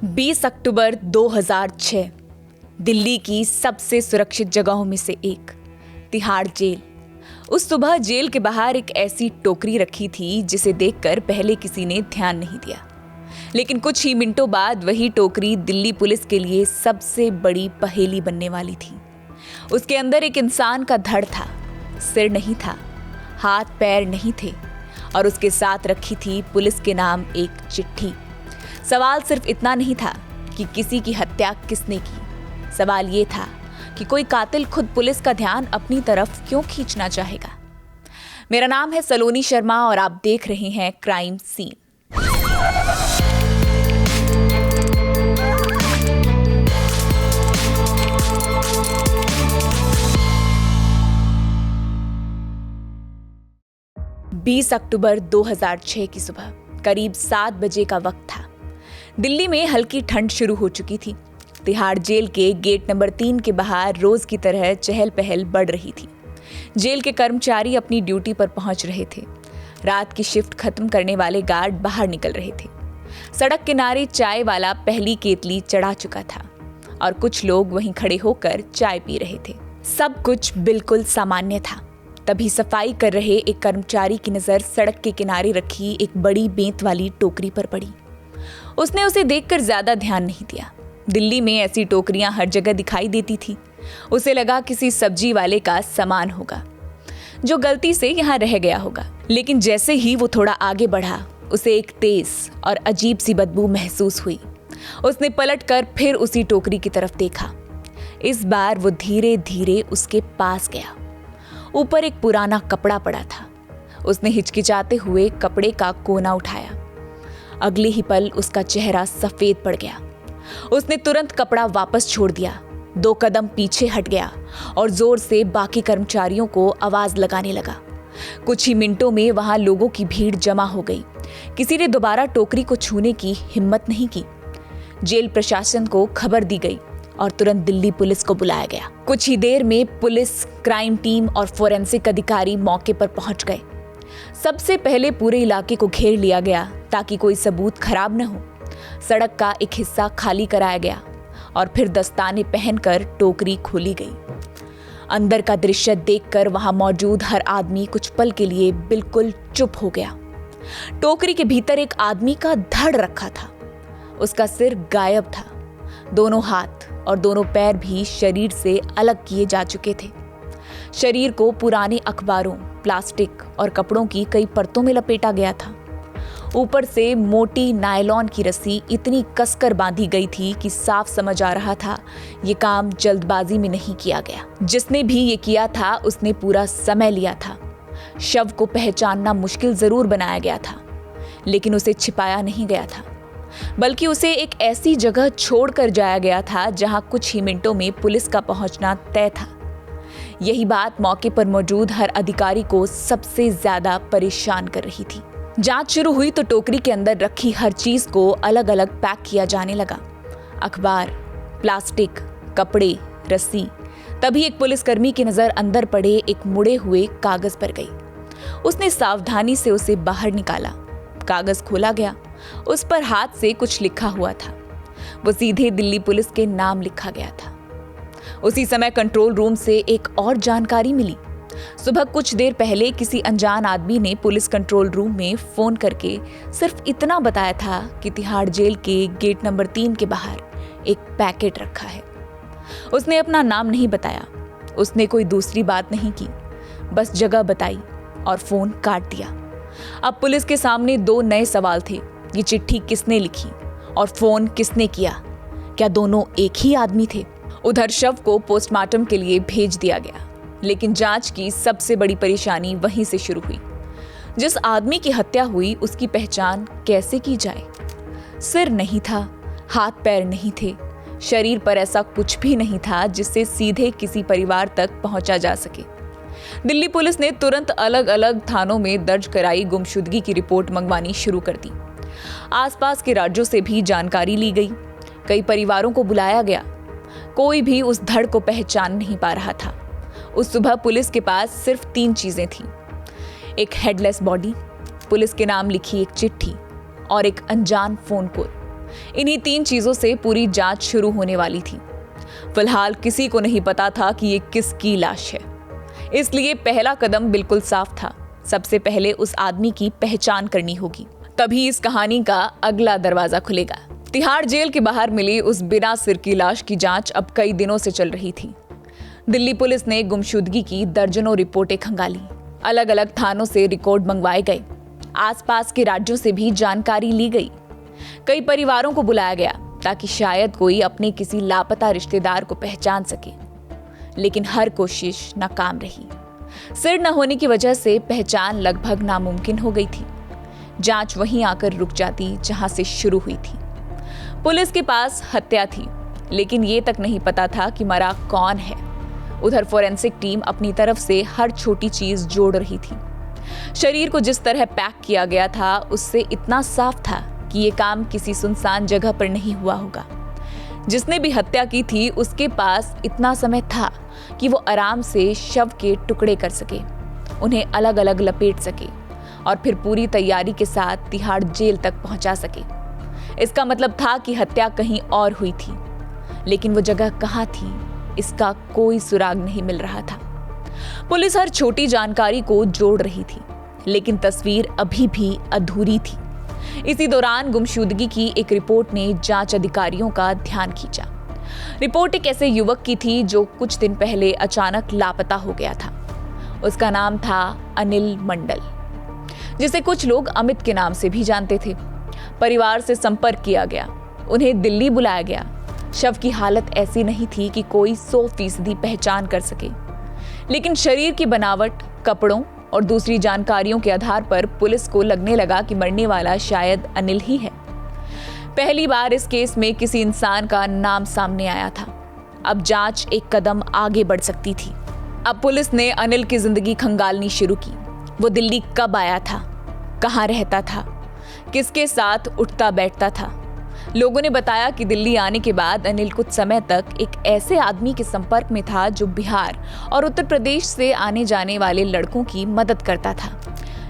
20 अक्टूबर 2006 दिल्ली की सबसे सुरक्षित जगहों में से एक तिहाड़ जेल। उस सुबह जेल के बाहर एक ऐसी टोकरी रखी थी जिसे देखकर पहले किसी ने ध्यान नहीं दिया, लेकिन कुछ ही मिनटों बाद वही टोकरी दिल्ली पुलिस के लिए सबसे बड़ी पहेली बनने वाली थी। उसके अंदर एक इंसान का धड़ था, सिर नहीं था, हाथ पैर नहीं थे और उसके साथ रखी थी पुलिस के नाम एक चिट्ठी। सवाल सिर्फ इतना नहीं था कि किसी की हत्या किसने की, सवाल ये था कि कोई कातिल खुद पुलिस का ध्यान अपनी तरफ क्यों खींचना चाहेगा। मेरा नाम है सलोनी शर्मा और आप देख रहे हैं क्राइम सीन। बीस अक्टूबर 2006 की सुबह करीब 7 बजे का वक्त था। दिल्ली में हल्की ठंड शुरू हो चुकी थी। तिहाड़ जेल के गेट नंबर 3 के बाहर रोज की तरह चहल पहल बढ़ रही थी। जेल के कर्मचारी अपनी ड्यूटी पर पहुंच रहे थे। रात की शिफ्ट खत्म करने वाले गार्ड बाहर निकल रहे थे। सड़क किनारे चाय वाला पहली केतली चढ़ा चुका था और कुछ लोग वहीं खड़े होकर चाय पी रहे थे। सब कुछ बिल्कुल सामान्य था। तभी सफाई कर रहे एक कर्मचारी की नजर सड़क के किनारे रखी एक बड़ी बेंत वाली टोकरी पर पड़ी। उसने उसे देखकर ज्यादा ध्यान नहीं दिया। दिल्ली में ऐसी टोकरियां हर जगह दिखाई देती थी। उसे लगा किसी सब्जी वाले का सामान होगा जो गलती से यहाँ रह गया होगा। लेकिन जैसे ही वो थोड़ा आगे बढ़ा, उसे एक तेज और अजीब सी बदबू महसूस हुई। उसने पलटकर फिर उसी टोकरी की तरफ देखा। इस बार वो धीरे धीरे उसके पास गया। ऊपर एक पुराना कपड़ा पड़ा था। उसने हिचकिचाते हुए कपड़े का कोना उठाया। अगले ही पल उसका चेहरा सफेद पड़ गया। उसने तुरंत कपड़ा वापस छोड़ दिया, 2 कदम पीछे हट गया और जोर से बाकी कर्मचारियों को आवाज लगाने लगा। कुछ ही मिनटों में वहां लोगों की भीड़ जमा हो गई। किसी ने दोबारा टोकरी को छूने की हिम्मत नहीं की। जेल प्रशासन को खबर दी गई और तुरंत दिल्ली पुलिस को बुलाया गया। कुछ ही देर में पुलिस, क्राइम टीम और फोरेंसिक अधिकारी मौके पर पहुंच गए। सबसे पहले पूरे इलाके को घेर लिया गया ताकि कोई सबूत खराब न हो। सड़क का एक हिस्सा खाली कराया गया और फिर दस्ताने पहनकर टोकरी खोली गई। अंदर का दृश्य देखकर वहां मौजूद हर आदमी कुछ पल के लिए बिल्कुल चुप हो गया। टोकरी के भीतर एक आदमी का धड़ रखा था। उसका सिर गायब था। दोनों हाथ और दोनों पैर भी शरीर से अलग किए जा चुके थे। शरीर को पुराने अखबारों, प्लास्टिक और कपड़ों की कई परतों में लपेटा गया था। ऊपर से मोटी नायलॉन की रस्सी इतनी कसकर बांधी गई थी कि साफ समझ आ रहा था ये काम जल्दबाजी में नहीं किया गया। जिसने भी ये किया था उसने पूरा समय लिया था। शव को पहचानना मुश्किल जरूर बनाया गया था, लेकिन उसे छिपाया नहीं गया था, बल्कि उसे एक ऐसी जगह छोड़कर जाया गया था जहां कुछ ही मिनटों में पुलिस का पहुंचना तय था। यही बात मौके पर मौजूद हर अधिकारी को सबसे ज्यादा परेशान कर रही थी। जांच शुरू हुई तो टोकरी के अंदर रखी हर चीज को अलग अलग पैक किया जाने लगा। अखबार, प्लास्टिक, कपड़े, रस्सी। तभी एक पुलिसकर्मी की नजर अंदर पड़े एक मुड़े हुए कागज पर गई। उसने सावधानी से उसे बाहर निकाला। कागज खोला गया। उस पर हाथ से कुछ लिखा हुआ था। वो सीधे दिल्ली पुलिस के नाम लिखा गया था। उसी समय कंट्रोल रूम से एक और जानकारी मिली। सुबह कुछ देर पहले किसी अनजान आदमी ने पुलिस कंट्रोल रूम में फोन करके सिर्फ इतना बताया था कि तिहाड़ जेल के गेट नंबर 3 के बाहर एक पैकेट रखा है। उसने अपना नाम नहीं बताया। उसने कोई दूसरी बात नहीं की, बस जगह बताई और फोन काट दिया। अब पुलिस के सामने 2 नए सवाल थे। ये चिट्ठी किसने लिखी और फोन किसने किया? क्या दोनों एक ही आदमी थे? उधर शव को पोस्टमार्टम के लिए भेज दिया गया, लेकिन जांच की सबसे बड़ी परेशानी वहीं से शुरू हुई। जिस आदमी की हत्या हुई उसकी पहचान कैसे की जाए? सिर नहीं था, हाथ पैर नहीं थे, शरीर पर ऐसा कुछ भी नहीं था जिससे सीधे किसी परिवार तक पहुंचा जा सके। दिल्ली पुलिस ने तुरंत अलग अलग थानों में दर्ज कराई गुमशुदगी की रिपोर्ट मंगवानी शुरू कर दी। आसपास के राज्यों से भी जानकारी ली गई। कई परिवारों को बुलाया गया। कोई भी उस धड़ को पहचान नहीं पा रहा था। उस सुबह पुलिस के पास सिर्फ 3 चीजें थीं। एक हेडलेस बॉडी, पुलिस के नाम लिखी एक चिट्ठी और एक अनजान फोन कॉल। इन्हीं 3 चीजों से पूरी जांच शुरू होने वाली थी। फिलहाल किसी को नहीं पता था कि ये किसकी लाश है, इसलिए पहला कदम बिल्कुल साफ था। सबसे पहले उस आदमी की पहचान करनी होगी, तभी इस कहानी का अगला दरवाजा खुलेगा। तिहाड़ जेल के बाहर मिली उस बिना सिर की लाश की जांच अब कई दिनों से चल रही थी। दिल्ली पुलिस ने गुमशुदगी की दर्जनों रिपोर्टें खंगाली, अलग अलग थानों से रिकॉर्ड मंगवाए गए, आसपास के राज्यों से भी जानकारी ली गई। कई परिवारों को बुलाया गया ताकि शायद कोई अपने किसी लापता रिश्तेदार को पहचान सके, लेकिन हर कोशिश नाकाम रही। सिर न होने की वजह से पहचान लगभग नामुमकिन हो गई थी। जांच वहीं आकर रुक जाती जहां से शुरू हुई थी। पुलिस के पास हत्या थी, लेकिन ये तक नहीं पता था कि मरा कौन है। उधर फोरेंसिक टीम अपनी तरफ से हर छोटी चीज जोड़ रही थी। शरीर को जिस तरह पैक किया गया था, उससे इतना साफ था कि ये काम किसी सुनसान जगह पर नहीं हुआ होगा। जिसने भी हत्या की थी, उसके पास इतना समय था कि वो आराम से शव के टुकड़े कर सके, उन्हें अलग अलग लपेट सके और फिर पूरी तैयारी के साथ तिहाड़ जेल तक पहुंचा सके। इसका मतलब था कि हत्या कहीं और हुई थी, लेकिन वो जगह कहाँ थी, इसका कोई सुराग नहीं मिल रहा था। पुलिस हर छोटी जानकारी को जोड़ रही थी, लेकिन तस्वीर अभी भी अधूरी थी। इसी दौरान गुमशुदगी की एक रिपोर्ट ने जांच अधिकारियों का ध्यान खींचा। रिपोर्ट एक ऐसे युवक की थी जो कुछ दिन पहले अचानक लापता हो गया था। उसका नाम था अनिल मंडल, जिसे कुछ लोग अमित के नाम से भी जानते थे। परिवार से संपर्क किया गया, उन्हें दिल्ली बुलाया गया। शव की हालत ऐसी नहीं थी कि कोई 100% पहचान कर सके, लेकिन शरीर की बनावट, कपड़ों और दूसरी जानकारियों के आधार पर पुलिस को लगने लगा कि मरने वाला शायद अनिल ही है। पहली बार इस केस में किसी इंसान का नाम सामने आया था। अब जांच एक कदम आगे बढ़ सकती थी। अब पुलिस ने अनिल की जिंदगी खंगालनी शुरू की। वो दिल्ली कब आया था, कहाँ रहता था, किसके साथ उठता बैठता था। लोगों ने बताया कि दिल्ली आने के बाद अनिल कुछ समय तक एक ऐसे आदमी के संपर्क में था जो बिहार और उत्तर प्रदेश से आने जाने वाले लड़कों की मदद करता था।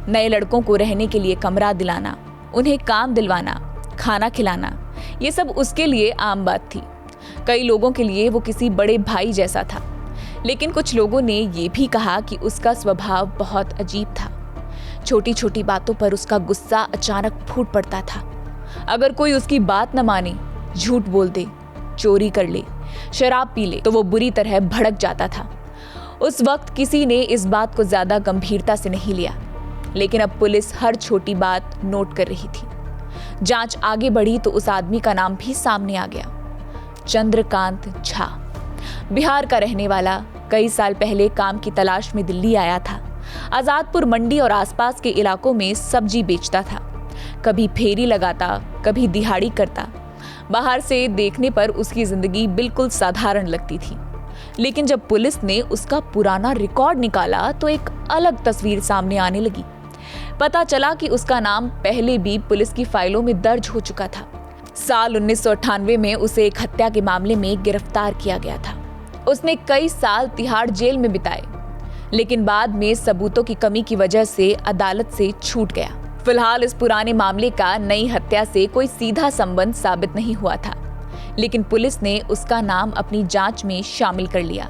नए लड़कों को रहने के लिए कमरा दिलाना, उन्हें काम दिलवाना, खाना खिलाना, ये सब उसके लिए आम बात थी। कई लोगों के लिए वो किसी बड़े भाई जैसा था, लेकिन कुछ लोगों ने ये भी कहा कि उसका स्वभाव बहुत अजीब था। छोटी छोटी बातों पर उसका गुस्सा अचानक फूट पड़ता था। अगर कोई उसकी बात न माने, झूठ बोल दे, चोरी कर ले, शराब पी ले, तो वो बुरी तरह भड़क जाता था। उस वक्त किसी ने इस बात को ज्यादा गंभीरता से नहीं लिया, लेकिन अब पुलिस हर छोटी बात नोट कर रही थी। जांच आगे बढ़ी तो उस आदमी का नाम भी सामने आ गया, चंद्रकांत झा। बिहार का रहने वाला, कई साल पहले काम की तलाश में दिल्ली आया था। आजादपुर मंडी और आसपास के इलाकों में सब्जी बेचता था। कभी फेरी लगाता, कभी दिहाड़ी करता। बाहर से देखने पर उसकी जिंदगी बिल्कुल साधारण लगती थी, लेकिन जब पुलिस ने उसका पुराना रिकॉर्ड निकाला तो एक अलग तस्वीर सामने आने लगी। पता चला कि उसका नाम पहले भी पुलिस की फाइलों में दर्ज हो चुका था। साल 1998 में उसे एक हत्या के मामले में गिरफ्तार किया गया था। उसने कई साल तिहाड़ जेल में बिताए, लेकिन बाद में सबूतों की कमी की वजह से अदालत से छूट गया। फिलहाल इस पुराने मामले का नई हत्या से कोई सीधा संबंध साबित नहीं हुआ था, लेकिन पुलिस ने उसका नाम अपनी जांच में शामिल कर लिया।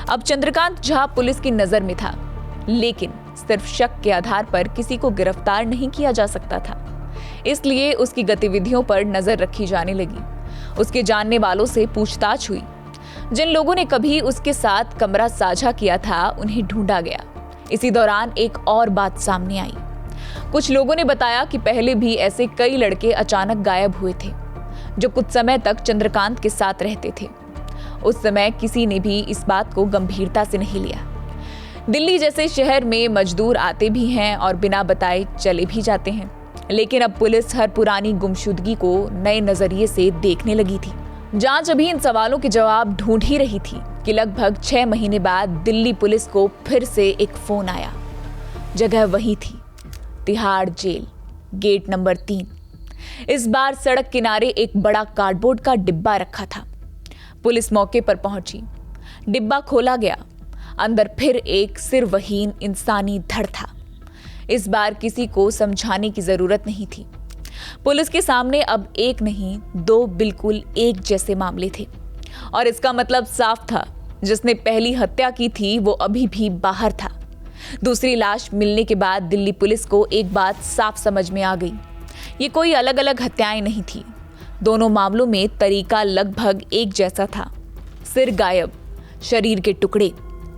अब चंद्रकांत झा पुलिस की नजर में था, लेकिन सिर्फ शक के आधार पर किसी को गिरफ्तार नहीं किया जा सकता था। इसलिए उसकी गतिविधियों पर नजर रखी जाने लगी। उसके जानने वालों से पूछताछ हुई। जिन लोगों ने कभी उसके साथ कमरा साझा किया था, उन्हें ढूंढा गया। इसी दौरान एक और बात सामने आई। कुछ लोगों ने बताया कि पहले भी ऐसे कई लड़के अचानक गायब हुए थे, जो कुछ समय तक चंद्रकांत के साथ रहते थे। उस समय किसी ने भी इस बात को गंभीरता से नहीं लिया। दिल्ली जैसे शहर में मजदूर आते भी हैं और बिना बताए चले भी जाते हैं, लेकिन अब पुलिस हर पुरानी गुमशुदगी को नए नजरिए से देखने लगी थी। जांच अभी इन सवालों के जवाब ढूंढ ही रही थी कि लगभग 6 महीने बाद दिल्ली पुलिस को फिर से एक फोन आया। जगह वही थी, तिहाड़ जेल, गेट नंबर 3। इस बार सड़क किनारे एक बड़ा कार्डबोर्ड का डिब्बा रखा था। पुलिस मौके पर पहुंची। डिब्बा खोला गया। अंदर फिर एक सिरवहीन इंसानी धड़ था। इस बार किसी को समझाने की जरूरत नहीं थी। पुलिस के सामने अब एक नहीं, दो बिल्कुल एक जैसे मामले थे और इसका मतलब साफ था, जिसने पहली हत्या की थी वो अभी भी बाहर था। दूसरी लाश मिलने के बाद दिल्ली पुलिस को एक बात साफ समझ में आ गई, ये कोई अलग अलग हत्याएं नहीं थी। दोनों मामलों में तरीका लगभग एक जैसा था। सिर गायब, शरीर के टुकड़े,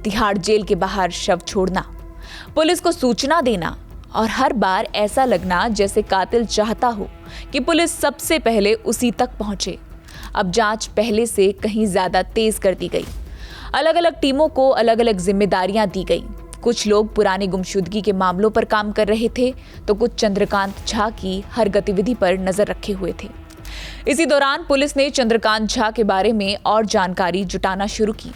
तिहाड़ जेल के बाहर शव छोड़ना, पुलिस को सूचना देना और हर बार ऐसा लगना जैसे कातिल चाहता हो कि पुलिस सबसे पहले उसी तक पहुंचे। अब जांच पहले से कहीं ज्यादा तेज कर दी गई। अलग अलग टीमों को अलग अलग जिम्मेदारियां दी गई। कुछ लोग पुरानी गुमशुदगी के मामलों पर काम कर रहे थे तो कुछ चंद्रकांत झा की हर गतिविधि पर नजर रखे हुए थे। इसी दौरान पुलिस ने चंद्रकांत झा के बारे में और जानकारी जुटाना शुरू की।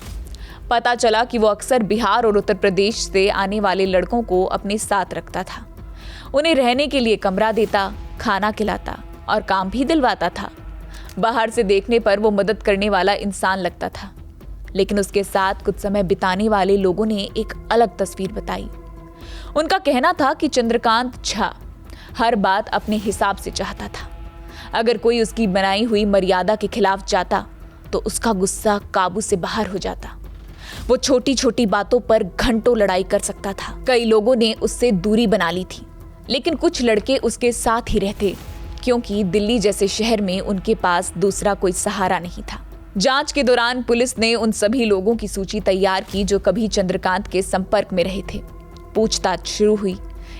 पता चला कि वो अक्सर बिहार और उत्तर प्रदेश से आने वाले लड़कों को अपने साथ रखता था। उन्हें रहने के लिए कमरा देता, खाना खिलाता और काम भी दिलवाता था। बाहर से देखने पर वो मदद करने वाला इंसान लगता था, लेकिन उसके साथ कुछ समय बिताने वाले लोगों ने एक अलग तस्वीर बताई। उनका कहना था कि चंद्रकांत झा हर बात अपने हिसाब से चाहता था। अगर कोई उसकी बनाई हुई मर्यादा के खिलाफ जाता तो उसका गुस्सा काबू से बाहर हो जाता। वो छोटी छोटी बातों पर घंटों लड़ाई कर सकता था। कई लोगों ने उससे दूरी बना ली थी, लेकिन कुछ लड़के उसके साथ ही रहते, क्योंकि दिल्ली जैसे शहर में उनके पास दूसरा कोई सहारा नहीं था। जांच के दौरान पुलिस ने उन सभी लोगों की सूची तैयार की जो कभी चंद्रकांत के संपर्क में रहे थे। पूछताछ शुरू हुई,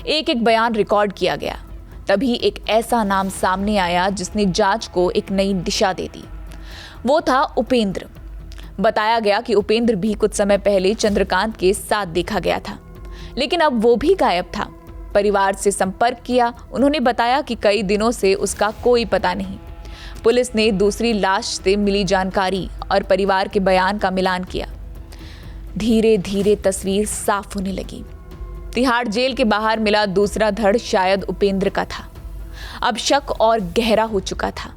एक एक बयान रिकॉर्ड किया गया। तभी एक ऐसा नाम सामने आया जिसने जांच को एक नई दिशा दे दी। वो था उपेंद्र। बताया गया कि उपेंद्र भी कुछ समय पहले चंद्रकांत के साथ देखा गया था, लेकिन अब वो भी गायब था। परिवार से संपर्क किया, उन्होंने बताया कि कई दिनों से उसका कोई पता नहीं। पुलिस ने दूसरी लाश से मिली जानकारी और परिवार के बयान का मिलान किया। धीरे धीरे तस्वीर साफ होने लगी। तिहाड़ जेल के बाहर मिला दूसरा धड़ शायद उपेंद्र का था। अब शक और गहरा हो चुका था।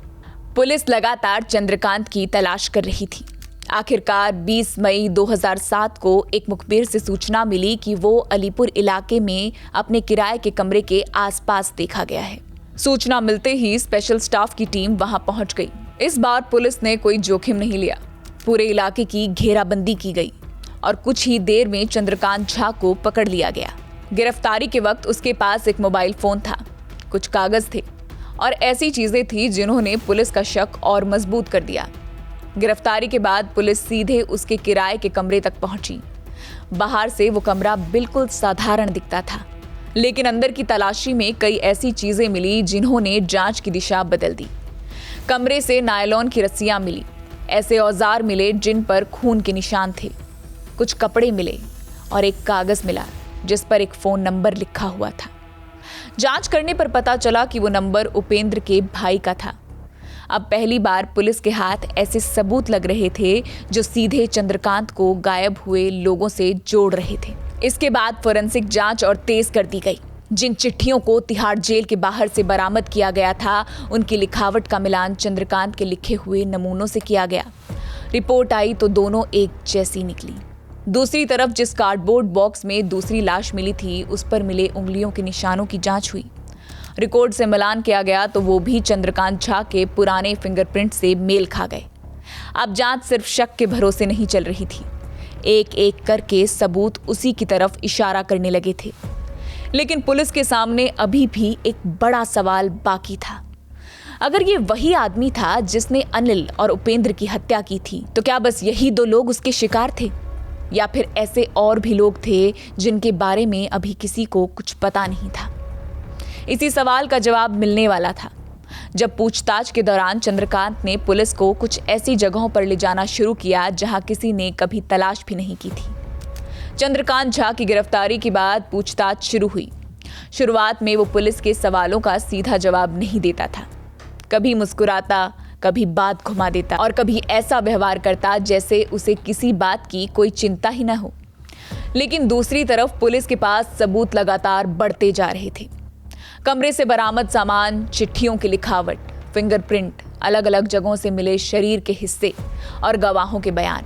पुलिस लगातार चंद्रकांत की तलाश कर रही थी। आखिरकार 20 मई 2007 को एक मुखबिर से सूचना मिली कि वो अलीपुर इलाके में अपने किराए के कमरे के आसपास देखा गया है। सूचना मिलते ही स्पेशल स्टाफ की टीम वहां पहुंच गई। इस बार पुलिस ने कोई जोखिम नहीं लिया। पूरे इलाके की घेराबंदी की गई और कुछ ही देर में चंद्रकांत झा को पकड़ लिया गया। गिरफ्तारी के वक्त उसके पास एक मोबाइल फोन था, कुछ कागज थे और ऐसी चीजें थी जिन्होंने पुलिस का शक और मजबूत कर दिया। गिरफ्तारी के बाद पुलिस सीधे उसके किराए के कमरे तक पहुंची। बाहर से वो कमरा बिल्कुल साधारण दिखता था, लेकिन अंदर की तलाशी में कई ऐसी चीजें मिली जिन्होंने जांच की दिशा बदल दी। कमरे से नायलॉन की रस्सियां मिली, ऐसे औजार मिले जिन पर खून के निशान थे। कुछ कपड़े मिले और एक कागज मिला जिस पर एक फोन नंबर लिखा हुआ था। जांच करने पर पता चला कि वो नंबर उपेंद्र के भाई का था। अब पहली बार पुलिस के हाथ ऐसे सबूत लग रहे थे जो सीधे चंद्रकांत को गायब हुए लोगों से जोड़ रहे थे। इसके बाद फोरेंसिक जांच और तेज कर दी गई। जिन चिट्ठियों को तिहाड़ जेल के बाहर से बरामद किया गया था, उनकी लिखावट का मिलान चंद्रकांत के लिखे हुए नमूनों से किया गया। रिपोर्ट आई तो दोनों एक जैसी निकली। दूसरी तरफ जिस कार्डबोर्ड बॉक्स में दूसरी लाश मिली थी, उस पर मिले उंगलियों के निशानों की जांच हुई। रिकॉर्ड से मिलान किया गया तो वो भी चंद्रकांत झा के पुराने फिंगरप्रिंट से मेल खा गए। अब जांच सिर्फ शक के भरोसे नहीं चल रही थी, एक एक करके सबूत उसी की तरफ इशारा करने लगे थे। लेकिन पुलिस के सामने अभी भी एक बड़ा सवाल बाकी था। अगर ये वही आदमी था जिसने अनिल और उपेंद्र की हत्या की थी, तो क्या बस यही दो लोग उसके शिकार थे, या फिर ऐसे और भी लोग थे जिनके बारे में अभी किसी को कुछ पता नहीं था? इसी सवाल का जवाब मिलने वाला था जब पूछताछ के दौरान चंद्रकांत ने पुलिस को कुछ ऐसी जगहों पर ले जाना शुरू किया जहां किसी ने कभी तलाश भी नहीं की थी। चंद्रकांत झा की गिरफ्तारी के बाद पूछताछ शुरू हुई। शुरुआत में वो पुलिस के सवालों का सीधा जवाब नहीं देता था। कभी मुस्कुराता, कभी बात घुमा देता और कभी ऐसा व्यवहार करता जैसे उसे किसी बात की कोई चिंता ही न हो। लेकिन दूसरी तरफ पुलिस के पास सबूत लगातार बढ़ते जा रहे थे। कमरे से बरामद सामान, चिट्ठियों की लिखावट, फिंगरप्रिंट, अलग अलग जगहों से मिले शरीर के हिस्से और गवाहों के बयान,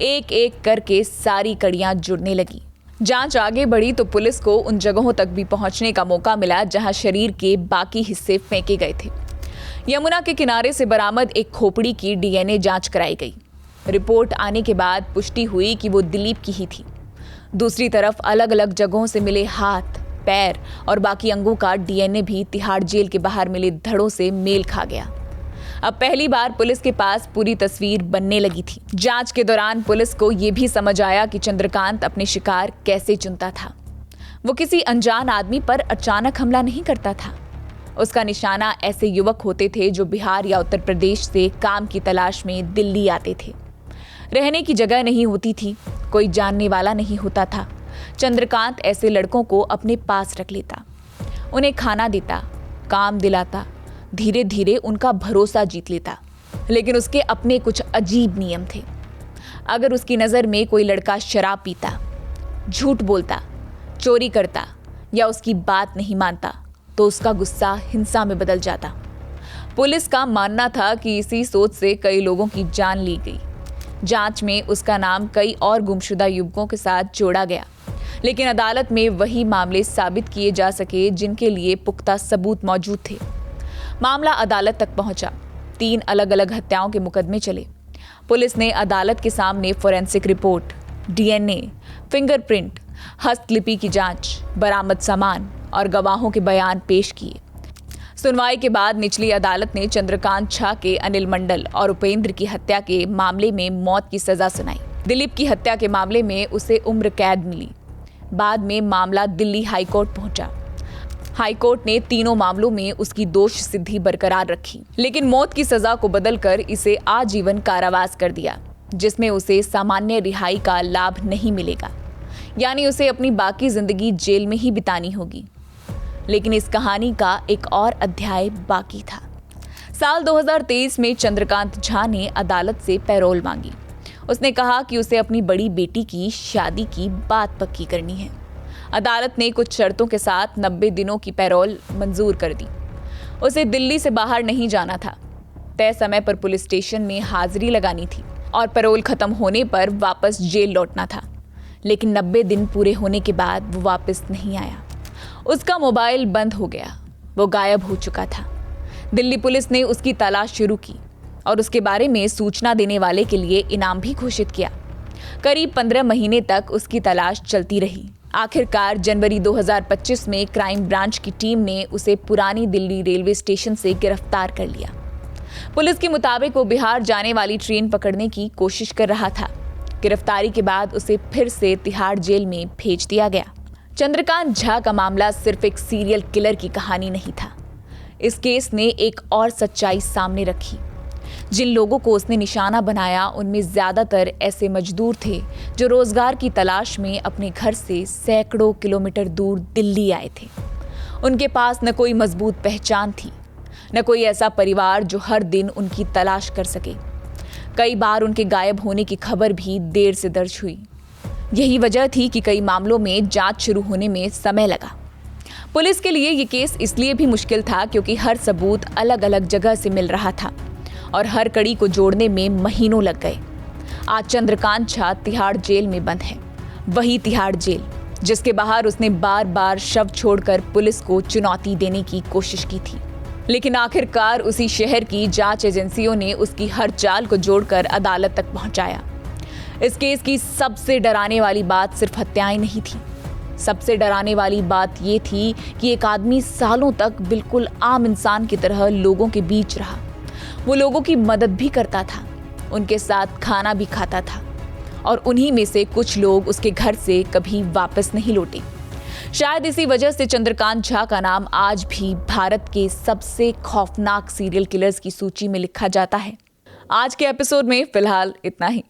एक एक करके सारी कड़ियां जुड़ने लगी। जांच आगे बढ़ी तो पुलिस को उन जगहों तक भी पहुंचने का मौका मिला जहां शरीर के बाकी हिस्से फेंके गए थे। यमुना के किनारे से बरामद एक खोपड़ी की डीएनए जांच कराई गई। रिपोर्ट आने के बाद पुष्टि हुई कि वो दिलीप की ही थी। दूसरी तरफ अलग अलग जगहों से मिले हाथ, पैर और बाकी अंगों का डीएनए भी तिहाड़ जेल के बाहर मिले धड़ों से मेल खा गया। अब पहली बार पुलिस के पास पूरी तस्वीर बनने लगी थी। जांच के दौरान पुलिस को यह भी समझ आया कि चंद्रकांत अपने शिकार कैसे चुनता था। वो किसी अनजान आदमी पर अचानक हमला नहीं करता था। उसका निशाना ऐसे युवक होते थे जो बिहार या उत्तर प्रदेश से काम की तलाश में दिल्ली आते थे। रहने की जगह नहीं होती थी, कोई जानने वाला नहीं होता था। चंद्रकांत ऐसे लड़कों को अपने पास रख लेता, उन्हें खाना देता, काम दिलाता, धीरे धीरे उनका भरोसा जीत लेता। लेकिन उसके अपने कुछ अजीब नियम थे। अगर उसकी नज़र में कोई लड़का शराब पीता, झूठ बोलता, चोरी करता या उसकी बात नहीं मानता तो उसका गुस्सा हिंसा में बदल जाता। पुलिस का मानना था कि इसी सोच से कई लोगों की जान ली गई। जांच में उसका नाम कई और गुमशुदा युवकों के साथ जोड़ा गया, लेकिन अदालत में वही मामले साबित किए जा सके जिनके लिए पुख्ता सबूत मौजूद थे। मामला अदालत तक पहुंचा। 3 अलग अलग हत्याओं के मुकदमे चले। पुलिस ने अदालत के सामने फोरेंसिक रिपोर्ट, डीएनए, फिंगरप्रिंट, हस्तलिपि की जांच, बरामद सामान और गवाहों के बयान पेश किए। सुनवाई के बाद निचली अदालत ने चंद्रकांत झा के अनिल मंडल और उपेंद्र की हत्या के मामले में मौत की सजा सुनाई। दिलीप की हत्या के मामले में उसे उम्र कैद मिली। बाद में मामला दिल्ली हाईकोर्ट पहुंचा। हाईकोर्ट ने तीनों मामलों में उसकी दोष सिद्धि बरकरार रखी, लेकिन मौत की सजा को बदलकर इसे आजीवन कारावास कर दिया, जिसमें उसे सामान्य रिहाई का लाभ नहीं मिलेगा, यानी उसे अपनी बाकी जिंदगी जेल में ही बितानी होगी। लेकिन इस कहानी का एक और अध्याय बाकी था। साल 2023 में चंद्रकांत झा ने अदालत से पैरोल मांगी। उसने कहा कि उसे अपनी बड़ी बेटी की शादी की बात पक्की करनी है। अदालत ने कुछ शर्तों के साथ 90 दिनों की पैरोल मंजूर कर दी। उसे दिल्ली से बाहर नहीं जाना था, तय समय पर पुलिस स्टेशन में हाजिरी लगानी थी और पैरोल खत्म होने पर वापस जेल लौटना था। लेकिन 90 दिन पूरे होने के बाद वो वापस नहीं आया। उसका मोबाइल बंद हो गया, वो गायब हो चुका था। दिल्ली पुलिस ने उसकी तलाश शुरू की और उसके बारे में सूचना देने वाले के लिए इनाम भी घोषित किया। करीब 15 महीने तक उसकी तलाश चलती रही। आखिरकार जनवरी 2025 में क्राइम ब्रांच की टीम ने उसे पुरानी दिल्ली रेलवे स्टेशन से गिरफ्तार कर लिया। पुलिस के मुताबिक वो बिहार जाने वाली ट्रेन पकड़ने की कोशिश कर रहा था। गिरफ्तारी के बाद उसे फिर से तिहाड़ जेल में भेज दिया गया। चंद्रकांत झा का मामला सिर्फ एक सीरियल किलर की कहानी नहीं था। इस केस ने एक और सच्चाई सामने रखी। जिन लोगों को उसने निशाना बनाया उनमें ज्यादातर ऐसे मजदूर थे जो रोजगार की तलाश में अपने घर से सैकड़ों किलोमीटर दूर दिल्ली आए थे। उनके पास न कोई मजबूत पहचान थी, न कोई ऐसा परिवार जो हर दिन उनकी तलाश कर सके। कई बार उनके गायब होने की खबर भी देर से दर्ज हुई। यही वजह थी कि कई मामलों में जांच शुरू होने में समय लगा। पुलिस के लिए ये केस इसलिए भी मुश्किल था क्योंकि हर सबूत अलग अलग जगह से मिल रहा था और हर कड़ी को जोड़ने में महीनों लग गए। आज चंद्रकांत झा तिहाड़ जेल में बंद है, वही तिहाड़ जेल जिसके बाहर उसने बार बार शव छोड़कर पुलिस को चुनौती देने की कोशिश की थी। लेकिन आखिरकार उसी शहर की जांच एजेंसियों ने उसकी हर चाल को जोड़कर अदालत तक पहुंचाया। इस केस की सबसे डराने वाली बात सिर्फ हत्याएं नहीं थी। सबसे डराने वाली बात ये थी कि एक आदमी सालों तक बिल्कुल आम इंसान की तरह लोगों के बीच रहा। वो लोगों की मदद भी करता था, उनके साथ खाना भी खाता था और उन्हीं में से कुछ लोग उसके घर से कभी वापस नहीं लौटे। शायद इसी वजह से चंद्रकांत झा का नाम आज भी भारत के सबसे खौफनाक सीरियल किलर्स की सूची में लिखा जाता है। आज के एपिसोड में फिलहाल इतना ही।